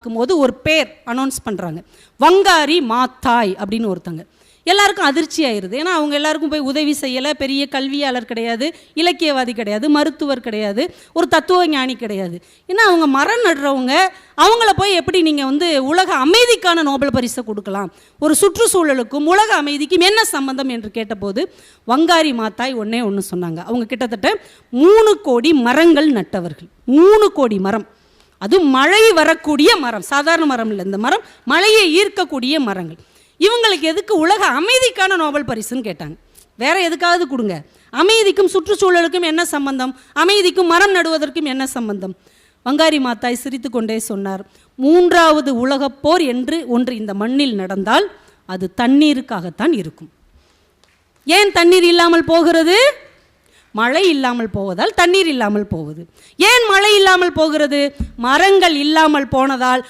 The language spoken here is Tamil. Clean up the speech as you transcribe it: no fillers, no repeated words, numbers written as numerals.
போது ஒரு பேர் அனௌன்ஸ் பண்ணுறாங்க, வங்காரி மாத்தாய் அப்படின்னு ஒருத்தங்க. எல்லாருக்கும் அதிர்ச்சி ஆயிடுது. ஏன்னா அவங்க எல்லாருக்கும் போய் உதவி செய்யலை. பெரிய கல்வியாளர் கிடையாது, இலக்கியவாதி கிடையாது, மருத்துவர் கிடையாது, ஒரு தத்துவ ஞானி கிடையாது. ஏன்னா அவங்க மரம் நடுறவங்க. அவங்கள போய் எப்படி நீங்கள் உலக அமைதிக்கான நோபல் பரிசை கொடுக்கலாம்? ஒரு சுற்றுச்சூழலுக்கும் உலக அமைதிக்கும் என்ன சம்பந்தம் என்று கேட்டபோது வங்காரி மாத்தாய் ஒன்று சொன்னாங்க. அவங்க கிட்டத்தட்ட 3 கோடி மரங்கள் நட்டவர்கள். 3 கோடி மரம். அது மழை வரக்கூடிய மரம், சாதாரண மரம் இல்லை. இந்த மரம் மழையை ஈர்க்கக்கூடிய மரங்கள். இவங்களுக்கு எதுக்கு உலக அமைதிக்கான நோபல் பரிசுன்னு கேட்டாங்க. வேற எதுக்காவது கொடுங்க. அமைதிக்கும் சுற்றுச்சூழலுக்கும் என்ன சம்பந்தம்? அமைதிக்கும் மரம் நடுவதற்கும் என்ன சம்பந்தம்? வங்காரி மாத்தாய் சிரித்து கொண்டே சொன்னார், 3வது உலகப் போர் என்று ஒன்று இந்த மண்ணில் நடந்தால் அது தண்ணீருக்காகத்தான் இருக்கும். ஏன் தண்ணீர் இல்லாமல் போகிறது? மழை இல்லாமல் போவதால் தண்ணீர் இல்லாமல் போவது. ஏன் மழை இல்லாமல் போகிறது? மரங்கள் இல்லாமல் போனதால்